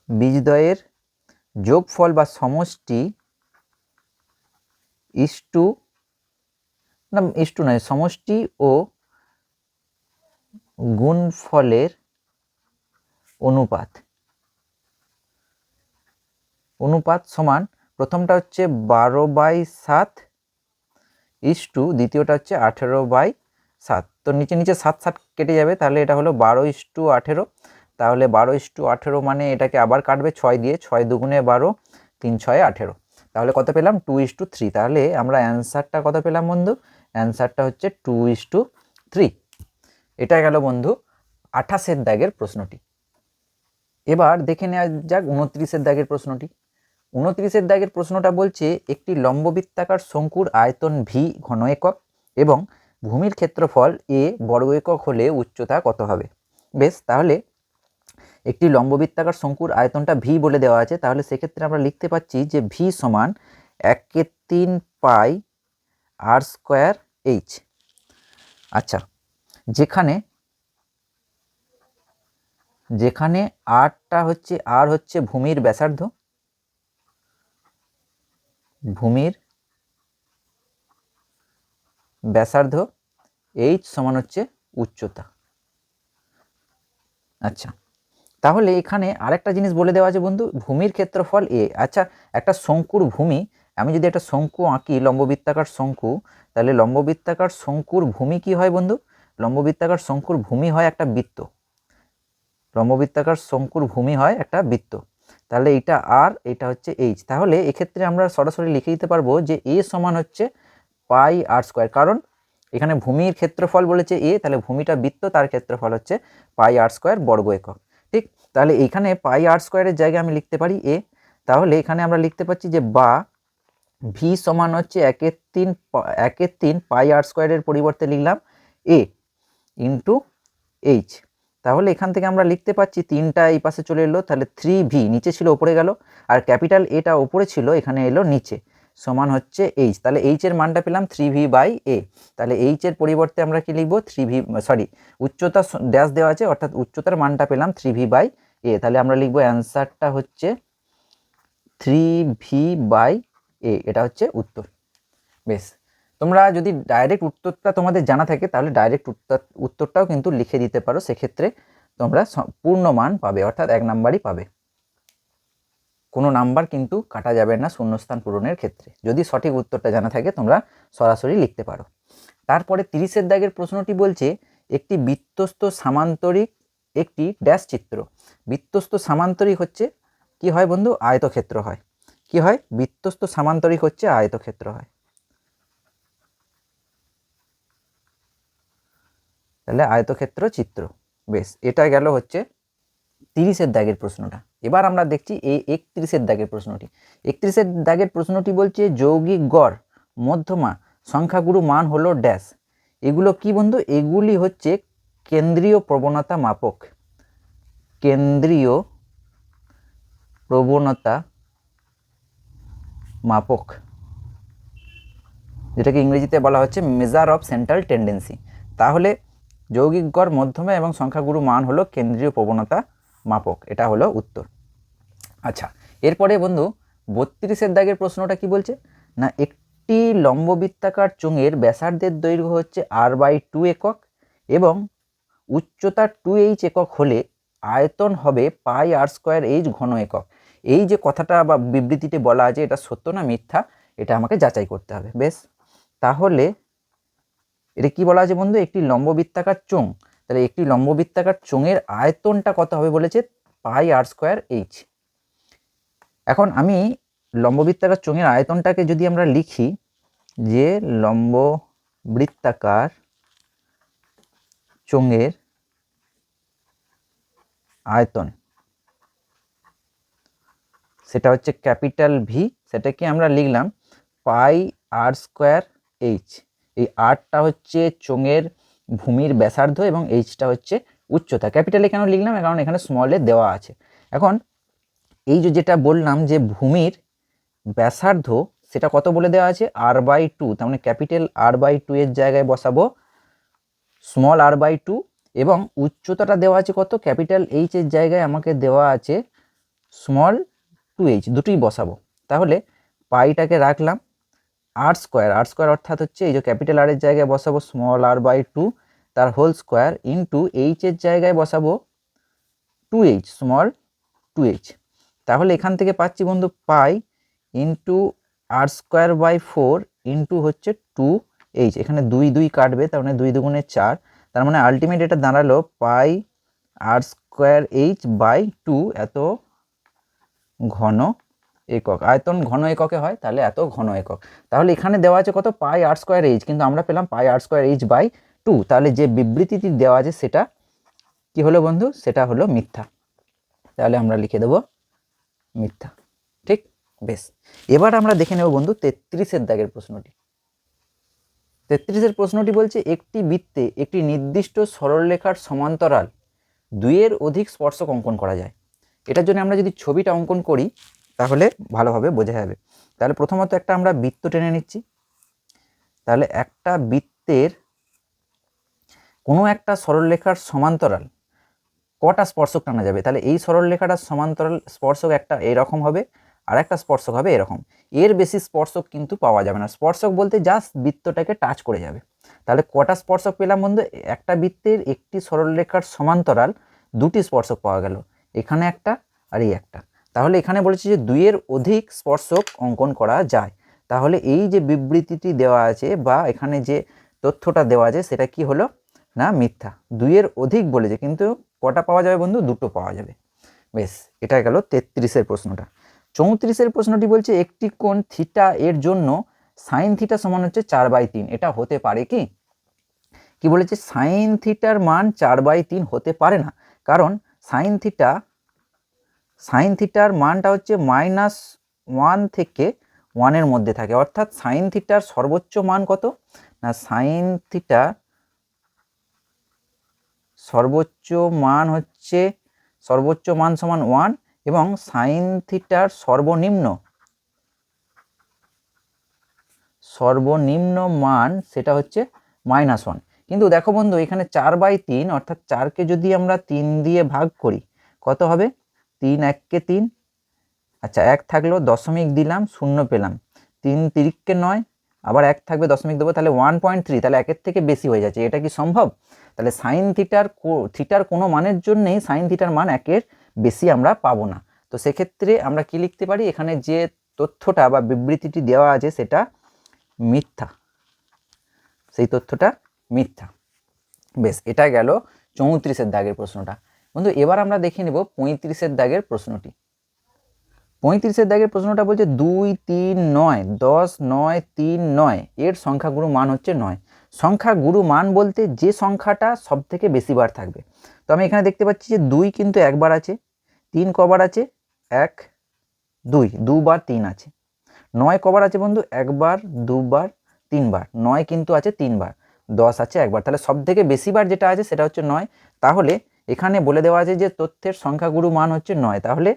বীজদ্বয়ের যোগফল বা সমষ্টি সমষ্টি ও গুণফলের অনুপাত সমান, প্রথমটা হচ্ছে 12/7 দ্বিতীয়টা হচ্ছে 18/7। তো নিচে নিচে 7 কেটে যাবে, তাহলে এটা হলো 12:18। তাহলে 12:18 মানে এটাকে আবার কাটবে 6 দিয়ে, 6 দুগুণে 12, 3 6 18। তাহলে কত পেলাম 2:3। তাহলে আমরা অ্যান্সারটা কত পেলাম বন্ধু? অ্যান্সারটা হচ্ছে 2:3। এটা গেল বন্ধু 28 দাগের প্রশ্নটি। এবার দেখে নেওয়া যাক 29 দাগের প্রশ্নটি। 29 দাগের প্রশ্নটা বলছে একটি লম্ববৃত্তাকার শঙ্কুর আয়তন ভি ঘন একক এবং ভূমির ক্ষেত্রফল এ বর্গ একক হলে উচ্চতা কত হবে? বেশ, তাহলে একটি লম্ববৃত্তাকার শঙ্কুর আয়তনটা ভি বলে দেওয়া আছে, তাহলে সেক্ষেত্রে আমরা লিখতে পাচ্ছি যে ভি সমান 1/3 পাই আর স্কোয়ার এইচ। আচ্ছা, যেখানে আর হচ্ছে ভূমির ব্যাসার্ধ, এইচ সমান হচ্ছে উচ্চতা। আচ্ছা, তাহলে এখানে আরেকটা জিনিস বলে দেওয়া আছে বন্ধু, ভূমির ক্ষেত্রফল এ। আচ্ছা, একটা শঙ্কুর ভূমি, আমি যদি একটা শঙ্কু আঁকি লম্ববৃত্তাকার শঙ্কু, তাহলে লম্ববৃত্তাকার শঙ্কুর ভূমি কি হয় বন্ধু? লম্ববৃত্তাকার শঙ্কুর ভূমি হয় একটা বৃত্ত। তাহলে এটা আর এটা হচ্ছে এইচ। তাহলে এক্ষেত্রে আমরা সরাসরি লিখে দিতে পারবো যে এ সমান হচ্ছে পাই আর স্কোয়ার, কারণ এখানে ভূমির ক্ষেত্রফল বলেছে এ, তাহলে ভূমিটা বৃত্ত, তার ক্ষেত্রফল হচ্ছে পাই আর স্কোয়ার বর্গ একক। ঠিক, তাহলে এইখানে পাই আর স্কোয়ারের জায়গায় আমি লিখতে পারি এ। তাহলে এখানে আমরা লিখতে পাচ্ছি যে বা ভি সমান হচ্ছে 1/3 পাই আর স্কোয়ারের পরিবর্তে লিখলাম এ ইন্টু এইচ। তাহলে এখান থেকে আমরা লিখতে পাচ্ছি 3টা এই পাশে চলে এলো, তাহলে 3v নিচে ছিল ওপরে গেল, আর ক্যাপিটাল এটা ওপরে ছিল এখানে এলো নিচে, সমান হচ্ছে এইচ। তাহলে এইচ এর মানটা পেলাম 3v/a। তাহলে এইচ এর পরিবর্তে আমরা কি লিখবো? উচ্চতা ড্যাশ দেওয়া আছে, অর্থাৎ উচ্চতার মানটা পেলাম 3v/a। তাহলে আমরা লিখবো অ্যান্সারটা হচ্ছে 3v/a। এটা হচ্ছে উত্তর। বেশ, তোমরা যদি ডাইরেক্ট উত্তরটা তোমাদের জানা থাকে তাহলে ডাইরেক্ট উত্তরটাও কিন্তু লিখে দিতে পারো, সেক্ষেত্রে তোমরা পূর্ণ মান পাবে, অর্থাৎ 1 নাম্বারই পাবে। কোনো নাম্বার কিন্তু কাটা যাবে না শূন্যস্থান পূরণের ক্ষেত্রে। যদি সঠিক উত্তরটা জানা থাকে তোমরা সরাসরি লিখতে পারো। তারপরে 30 দাগের প্রশ্নটি বলছে একটি বৃত্তস্থ সামান্তরিক একটি ড্যাশ চিত্র। বৃত্তস্থ সামান্তরিক হচ্ছে কি হয় বন্ধু? আয়তক্ষেত্র হয়। কি হয়? বৃত্তস্থ সামান্তরিক হচ্ছে আয়তক্ষেত্র হয়। তাহলে আয়তক্ষেত্র চিত্র। বেশ, এটা গেল হচ্ছে 30 দাগের প্রশ্নটা। এবার আমরা দেখছি এই 31 দাগের প্রশ্নটি। 31 দাগের প্রশ্নটি বলছে যৌগিক গড় মধ্যমা সংখ্যাগুরু মান হলো ড্যাশ। এগুলো কি বন্ধু? এগুলি হচ্ছে কেন্দ্রীয় প্রবণতা মাপক। কেন্দ্রীয় প্রবণতা মাপক, যেটাকে ইংরেজিতে বলা হচ্ছে মেজার অফ সেন্ট্রাল টেন্ডেন্সি। তাহলে যৌগিক গড় মধ্যমা এবং সংখ্যাগুরু মান হলো কেন্দ্রীয় প্রবণতা মাপক। এটা হলো উত্তর। আচ্ছা, এরপরে বন্ধু 32-এর দাগের প্রশ্নটা কি বলছে না, একটি লম্ববৃত্তাকার চোঙের ব্যাসার্ধের দৈর্ঘ্য হচ্ছে r/2 একক এবং উচ্চতা 2h একক হলে আয়তন হবে πr²h ঘন একক। এই যে কথাটা বা বিবৃতিতে বলা আছে, এটা সত্য না মিথ্যা, এটা আমাকে যাচাই করতে হবে। বেশ, তাহলে এটা কি বলা আছে বন্ধু, একটি লম্ববৃত্তাকার চোঙ, তাহলে একটি লম্ববৃত্তাকার চোঙের আয়তনটা কত হবে বলেছে, πr²h। এখন আমি লম্ববৃত্তাকার চোঙের আয়তনটাকে যদি আমরা লিখি, যে লম্ববৃত্তাকার চোঙের আয়তন সেটা হচ্ছে ক্যাপিটাল ভি, সেটাকে আমরা লিখলাম πr²h। এই আরটা হচ্ছে চোঙের ভূমির ব্যাসার্ধ এবং এইচটা হচ্ছে উচ্চতা। ক্যাপিটালে কেন লিখলাম, কারণ এখানে স্মলে দেওয়া আছে। এখন এই যেটা বললাম যে ভূমির ব্যাসার্ধ সেটা কত বলে দেওয়া আছে, r/2, তার মানে ক্যাপিটাল r/2 এর জায়গায় বসাবো স্মল r/2 এবং উচ্চতাটা দেওয়া আছে কত, ক্যাপিটাল এইচ এর জায়গায় আমাকে দেওয়া আছে স্মল 2h, দুটোই বসাবো। তাহলে পাইটাকে রাখলাম r² অর্থাৎ হচ্ছে এই যে ক্যাপিটাল আর এর জায়গায় বসাবো স্মল r/2 তার হোল স্কোয়ার ইন্টু এইচ এর জায়গায় বসাবো 2h স্মল 2h। তাহলে এখান থেকে পাচ্ছি বন্ধু পাই ইন্টু r²/4 ইন্টু হচ্ছে 2h, এখানে 2 2 কাটবে, তার মানে 2 2 4, তার মানে আলটিমেট এটা দাঁড়ালো πr²h/2 এত ঘন একক। আয়তন ঘন এককে হয়, তাহলে এত ঘন একক। তাহলে এখানে দেওয়া আছে কত, πr²h, কিন্তু আমরা পেলাম πr²h/2। তাহলে যে বিবৃতিটি দেওয়া আছে সেটা কি হলো বন্ধু, সেটা হলো মিথ্যা। তাহলে আমরা লিখে দেব মিথ্যা। ঠিক, বেশ। এবার আমরা দেখে নেব বন্ধু 33-এর দাগের প্রশ্নটি। 33-এর প্রশ্নটি বলছে একটি বৃত্তে একটি নির্দিষ্ট সরলরেখার সমান্তরাল 2-এর অধিক স্পর্শক অঙ্কন করা যায়। এটার জন্য আমরা যদি ছবিটা অঙ্কন করি তাহলে ভালোভাবে বোঝা যাবে। তাহলে প্রথমত একটা আমরা বৃত্ত টেনে নিচ্ছি। তাহলে একটা বৃত্তের কোনো একটা সরলরেখার সমান্তরাল কটা স্পর্শক টানা যাবে, তাহলে এই সরলরেখাটার সমান্তরাল স্পর্শক একটা এরকম হবে আর একটা স্পর্শক হবে এরকম, এর বেশি স্পর্শক কিন্তু পাওয়া যাবে না। স্পর্শক বলতে জাস্ট বৃত্তটাকে টাচ করে যাবে। তাহলে কটা স্পর্শক পেলাম বন্ধু, একটা বৃত্তের একটি সরলরেখার সমান্তরাল দুটি স্পর্শক পাওয়া গেল, এখানে একটা আর এই একটা। তাহলে এখানে বলেছে যে 2-এর অধিক স্পর্শক অঙ্কন করা যায়। তাহলে এই যে বিবৃতিটি দেওয়া আছে বা এখানে যে তথ্যটা দেওয়া আছে সেটা কি হলো না মিথ্যা। 2-এর অধিক বলেছে, কিন্তু কটা পাওয়া যাবে বন্ধু, দুটো পাওয়া যাবে। বেশ, এটা গেল 33-এর প্রশ্নটা। 34-এর প্রশ্নটি বলছে একটি কোণ থিটা এর জন্য সাইন থিটা সমান হচ্ছে 4/3। এটা হতে পারে কি, কি বলেছে, সাইন থিটার মান 4/3 হতে পারে না, কারণ সাইন থিটার মানটা হচ্ছে -1 থেকে 1-এর মধ্যে থাকে। অর্থাৎ সাইন থিটার সর্বোচ্চ মান কত না, সাইন থিটা সর্বোচ্চ মান সমান 1 এবং সাইন থিটার সর্বনিম্ন মান সেটা হচ্ছে -1। কিন্তু দেখো বন্ধু এখানে 4/3 অর্থাৎ 4কে যদি আমরা 3 দিয়ে ভাগ করি কত হবে, 3 1 3, আচ্ছা 1 থাকলো দশমিক দিলাম 0 পেলাম, 3 3 9, আবার 1 থাকবে দশমিক দেবো, তাহলে 1.3, তাহলে 1-এর থেকে বেশি হয়ে যাচ্ছে। এটা কি সম্ভব? তাহলে সাইন থিটার কোনো মানের জন্যেই সাইন থিটার মান 1-এর বেশি আমরা পাবো না। তো সেক্ষেত্রে আমরা কি লিখতে পারি, এখানে যে তথ্যটা বা বিবৃতিটি দেওয়া আছে সেটা মিথ্যা, সেই তথ্যটা মিথ্যা। বেশ, এটা গেল 34-এর দাগের প্রশ্নটা। বন্ধু এবার আমরা দেখে নেব 35-এর দাগের প্রশ্নটি। 35-এর দাগের প্রশ্নটা বলছে 2 3 9 10 9 3 9 এর সংখ্যাগুরু মান হচ্ছে 9। সংখ্যাগুরু মান বলতে যে সংখ্যাটা সব থেকে বেশি বার থাকবে। তো আমি এখানে দেখতে পাচ্ছি যে 2 কিন্তু একবার আছে, 3 কবার আছে, 1 2 দুবার 3 আছে। 9 কবার আছে বন্ধু, একবার দুবার 3 বার, 9 কিন্তু আছে 3 বার, 10 আছে একবার। তাহলে সব থেকে বেশি বার যেটা আছে সেটা হচ্ছে 9। তাহলে এখানে বলে দেওয়া আছে যে তথ্যের সংখ্যাগুরু মান হচ্ছে 9। তাহলে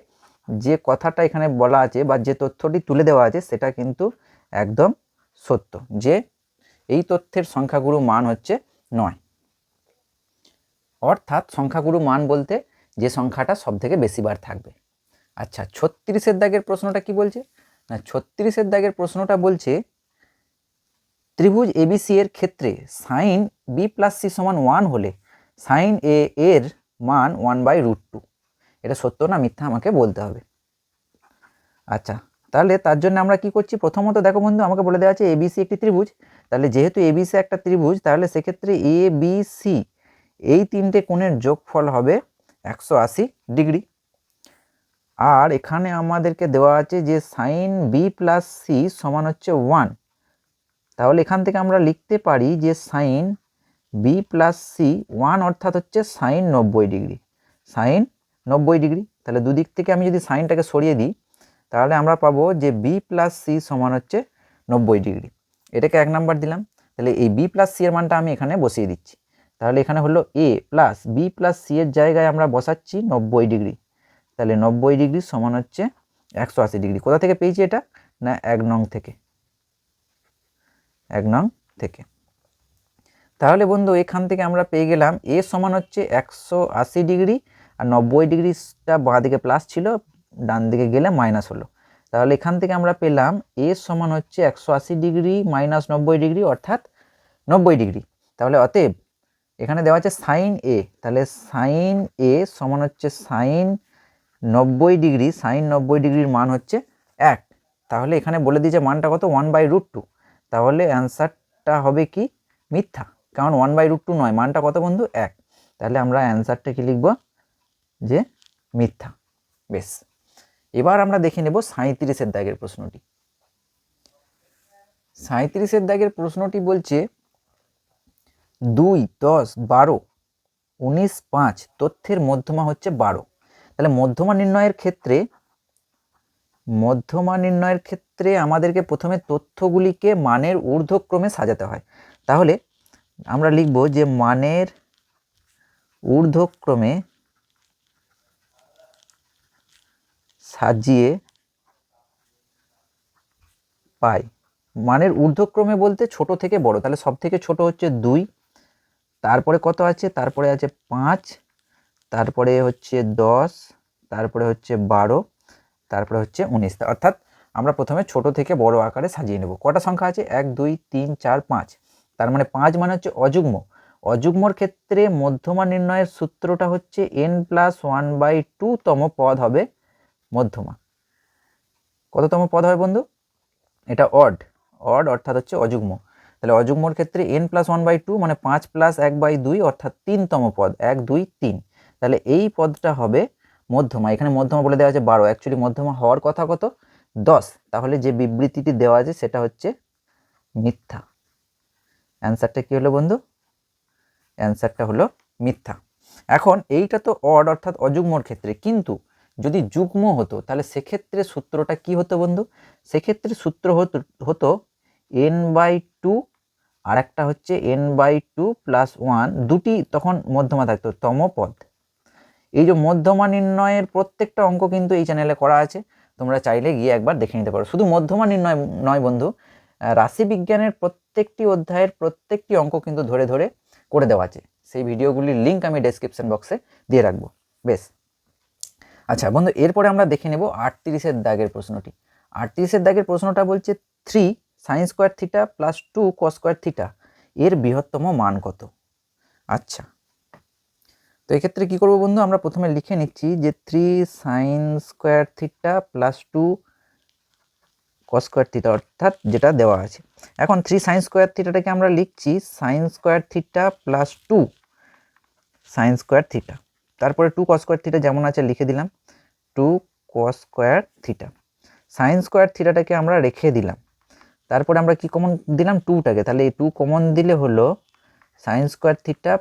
যে কথাটা এখানে বলা আছে বা যে তথ্যটি তুলে দেওয়া আছে সেটা কিন্তু একদম সত্য, যে এই তথ্যের সংখ্যাগুরু মান হচ্ছে 9। অর্থাৎ সংখ্যাগুরু মান বলতে যে সংখ্যাটা সব থেকে বেশি বার থাকবে। আচ্ছা 36-এর দাগের প্রশ্নটা কি বলছে না, 36-এর দাগের প্রশ্নটা বলছে ত্রিভুজ এবিসি এর ক্ষেত্রে সাইন বি প্লাস সি সমান 1 হলে সাইন এ এর মান 1/√2। এটা সত্য না মিথ্যা আমাকে বলতে হবে। আচ্ছা তাহলে তার জন্য আমরা কি করছি, প্রথমত দেখো বন্ধু আমাকে বলে দেওয়া আছে এবিসি একটি ত্রিভুজ, তাহলে যেহেতু এবিসি একটা ত্রিভুজ তাহলে সেক্ষেত্রে এ বি সি এই তিনটে কোণের যোগফল হবে 180 ডিগ্রি। আর এখানে আমাদেরকে দেওয়া আছে যে সাইন বি প্লাস সি সমান হচ্ছে 1, তাহলে এখান থেকে আমরা লিখতে পারি যে সাইন বি প্লাস সি 1 অর্থাৎ হচ্ছে সাইন 90 ডিগ্রি, সাইন 90 ডিগ্রি। তাহলে দুদিক থেকে আমি যদি সাইনটাকে সরিয়ে দিই তাহলে আমরা পাবো যে বি প্লাস সি সমান হচ্ছে 90 ডিগ্রি। এটাকে 1 নাম্বার দিলাম। তাহলে এই বি প্লাস সি এর মানটা আমি এখানে বসিয়ে দিচ্ছি। তাহলে এখানে হলো এ প্লাস বি প্লাস সি এর জায়গায় আমরা বসাচ্ছি 90 ডিগ্রি। তাহলে 90 ডিগ্রি সমান হচ্ছে 180 ডিগ্রি। কোথা থেকে পেয়েছি এটা না 1 নং থেকে, 1 নং থেকে। তাহলে বন্ধু এখান থেকে আমরা পেয়ে গেলাম এ সমান হচ্ছে 180 ডিগ্রি আর 90 ডিগ্রিটা বাঁ দিকে প্লাস ছিল, ডান দিকে গেলে মাইনাস হলো। তাহলে এখান থেকে আমরা পেলাম এ সমান হচ্ছে 180 ডিগ্রি মাইনাস 90 ডিগ্রি অর্থাৎ 90 ডিগ্রি। তাহলে অতএব এখানে দেওয়া আছে সাইন এ, তাহলে সাইন এ সমান হচ্ছে সাইন 90 ডিগ্রি, সাইন 90 ডিগ্রির মান হচ্ছে 1। তাহলে এখানে বলে দিয়েছে মানটা কত 1/√2। তাহলে অ্যান্সারটা হবে কি মিথ্যা, কারণ 1/√2 নয়, মানটা কত বন্ধু 1। তাহলে আমরা অ্যান্সারটা কি লিখব যে মিথ্যা। বেশ, এবার আমরা দেখে নেব 37-এর দাগের প্রশ্নটি। 37-এর দাগের প্রশ্নটি বলছে 2, 10, 12, 19, 5 তথ্যের মধ্যমা হচ্ছে 12। তাহলে মধ্যমা নির্ণয়ের ক্ষেত্রে আমাদেরকে প্রথমে তথ্যগুলিকে মানের ঊর্ধ্বক্রমে সাজাতে হয়। তাহলে আমরা লিখব যে মানের ঊর্ধ্বক্রমে সাজিয়ে পাই। মানের ঊর্ধ্বক্রমে বলতে ছোট থেকে বড়, তাহলে সব থেকে ছোট হচ্ছে 2, তারপরে কত আছে, তারপরে আছে 5, তারপরে হচ্ছে 10, তারপরে হচ্ছে 12, তারপরে হচ্ছে 19। অর্থাৎ আমরা প্রথমে ছোট থেকে বড় আকারে সাজিয়ে নেব। কটা সংখ্যা আছে 1, 2, 3, 4, 5, তার মানে 5 মানে হচ্ছে অযুগ্ম। অযুগ্মর ক্ষেত্রে মধ্যমা নির্ণয়ের সূত্রটা হচ্ছে n+1/2 তম পদ হবে মধ্যমা। কততম পদ হবে বন্ধু, এটা অড অর্থাৎ হচ্ছে অযুগ্ম। তাহলে অযুগ্মর ক্ষেত্রে n+1/2 মানে 5 + 1/2 অর্থাৎ 3তম পদ, 1, 2, 3। তাহলে এই পদটা হবে মধ্যমা। এখানে মধ্যমা বলে দেওয়া আছে 12, অ্যাকচুয়ালি মধ্যমা হওয়ার কথা কত 10। তাহলে যে বিবৃতিটি দেওয়া আছে সেটা হচ্ছে মিথ্যা। অ্যান্সারটা কি হলো বন্ধু, অ্যান্সারটা হলো মিথ্যা। এখন এইটা তো অড অর্থাৎ অযুগ্মর ক্ষেত্রে, কিন্তু যদি যুগ্ম হতো তাহলে সেক্ষেত্রে সূত্রটা কি হতো বন্ধু, সেক্ষেত্রে সূত্র হতো n/2 আর একটা হচ্ছে n/2 + 1, দুটি তখন মধ্যমা থাকতো তম পদ। এই যে মধ্যমা নির্ণয়ের প্রত্যেকটা অঙ্ক কিন্তু এই চ্যানেলে করা আছে, তোমরা চাইলে গিয়ে একবার দেখে নিতে পারো। শুধু মধ্যমা নির্ণয় নয় বন্ধু, রাশিবিজ্ঞানের প্রত্যেকটি অধ্যায়ের প্রত্যেকটি অঙ্ক কিন্তু ধরে ধরে করে দেওয়া আছে। সেই ভিডিওগুলির লিঙ্ক আমি ডেসক্রিপশন বক্সে দিয়ে রাখবো। বেশ, আচ্ছা বন্ধু এরপরে আমরা দেখে নেব 38-এর দাগের প্রশ্নটি। 38-এর দাগের প্রশ্নটা বলছে 3 sin² θ + 2 cos² θ এর বৃহত্তম মান কত। আচ্ছা, তো এক্ষেত্রে কি করব বন্ধু, আমরা প্রথমে লিখে নিচ্ছি যে 3 sin² θ + 2 cos² θ অর্থাৎ যেটা দেওয়া আছে। এখন 3 sin² θটাকে আমরা লিখছি sin² θ + 2 sin² θ, তারপরে 2 cos² θ যেমন আছে লিখে দিলাম 2 cos² θ। sin² θটাকে আমরা রেখে দিলাম, তারপরে আমরা কি কমন দিলাম 2টাকে, তাহলে এই 2 কমন দিলে হলো sin² θ +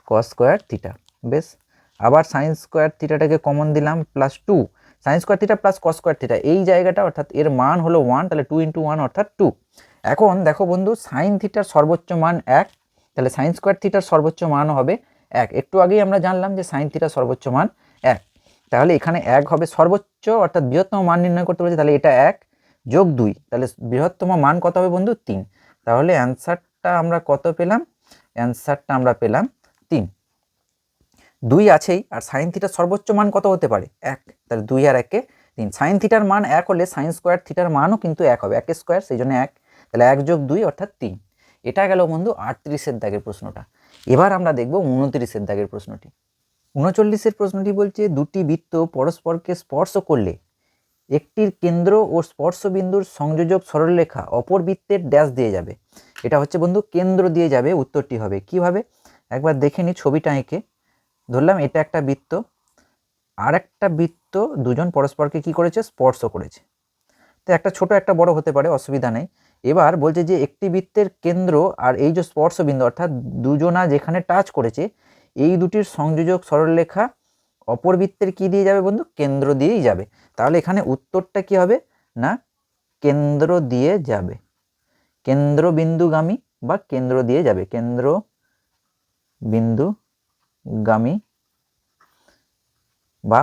cos² θ। বেশ, আবার sin² θটাকে কমন দিলাম +2 sin² θ + cos² θ, এই জায়গাটা অর্থাৎ এর মান হলো 1, তাহলে 2 × 1 অর্থাৎ 2। এখন দেখো বন্ধু sin θর সর্বোচ্চ মান 1, তাহলে sin² θর সর্বোচ্চ মানও হবে 1। একটু আগেই আমরা জানলাম যে sin θর সর্বোচ্চ মান 1, তাহলে এখানে 1 হবে সর্বোচ্চ অর্থাৎ বৃহত্তম মান নির্ণয় করতে বলেছে, তাহলে এটা 1 যোগ 2, তাহলে বৃহত্তম মান কত হবে বন্ধু 3। তাহলে অ্যান্সারটা আমরা কত পেলাম, অ্যান্সারটা আমরা পেলাম 3। 2 আছেই, আর সাইন থিটার সর্বোচ্চ মান কত হতে পারে? 1। তাহলে 2 আর 1 কে 3। সাইন থিটার মান 1 হলে সাইন স্কোয়ার থিটার মানও কিন্তু 1 হবে, 1 স্কোয়ার, সেই জন্য 1। তাহলে 1 যোগ 2 অর্থাৎ 3। এটা গেল বন্ধু 38-এর দাগের প্রশ্নটা। এবার আমরা দেখব 29-এর দাগের প্রশ্নটি। 39-এর প্রশ্নটি বলছে দুটি বৃত্ত পরস্পরকে স্পর্শ করলে একটির কেন্দ্র ও স্পর্শবিন্দুর সংযোজক সরলরেখা অপর বৃত্তের ড্যাশ দিয়ে যাবে। এটা হচ্ছে বন্ধু কেন্দ্র দিয়ে যাবে, উত্তরটি হবে কিভাবে একবার দেখে নি ছবিটা এঁকে। ধরলাম এটা একটা বৃত্ত, আর একটা বৃত্ত, দুজন পরস্পরকে কি করেছে? স্পর্শ করেছে। তো একটা ছোট একটা বড় হতে পারে, অসুবিধা নেই। এবার বলছে যে একটি বৃত্তের কেন্দ্র আর এই যে স্পর্শবিন্দু অর্থাৎ দুজনা যেখানে টাচ করেছে এই দুটির সংযোজক সরলরেখা অপর বৃত্তের কি দিয়ে যাবে বন্ধু? কেন্দ্র দিয়েই যাবে। তাহলে এখানে উত্তরটা কি হবে না কেন্দ্র দিয়ে যাবে, কেন্দ্রবিন্দুগামী বা কেন্দ্র দিয়ে যাবে, কেন্দ্র বিন্দুগামী বা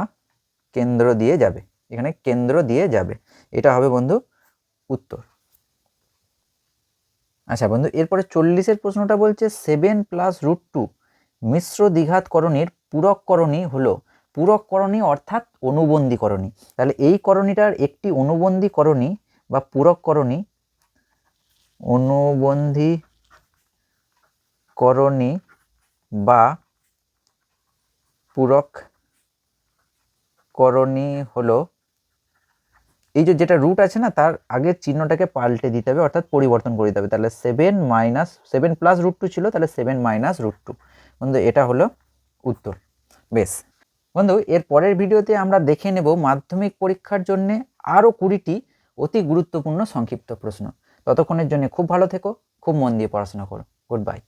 কেন্দ্র দিয়ে যাবে, এখানে কেন্দ্র দিয়ে যাবে, এটা হবে বন্ধু উত্তর। আচ্ছা বন্ধু, এরপরে 40-এর প্রশ্নটা বলছে 7 + √2 মিশ্র দ্বিঘাতকরণীর পূরক করণী হলো। পূরক করণী অর্থাৎ অনুবন্ধী করণী। তাহলে এই করণীটার একটি অনুবন্ধী করণী বা পূরক করণী, অনুবন্ধী করণী বা পূরক করণী হলো এই যে যেটা রুট আছে না তার আগের চিহ্নটাকে পাল্টে দিতে হবে, অর্থাৎ পরিবর্তন করে দিতে হবে। তাহলে 7 + √2 ছিল, তাহলে 7 - √2 বন্ধু, এটা হলো উত্তর। বেশ বন্ধু, এর পরের ভিডিওতে আমরা দেখে নেব মাধ্যমিক পরীক্ষার জন্য আরও 20টি অতি গুরুত্বপূর্ণ সংক্ষিপ্ত প্রশ্ন। ততক্ষণের জন্য খুব ভালো থেকো, খুব মন দিয়ে পড়াশোনা করো। Good bye.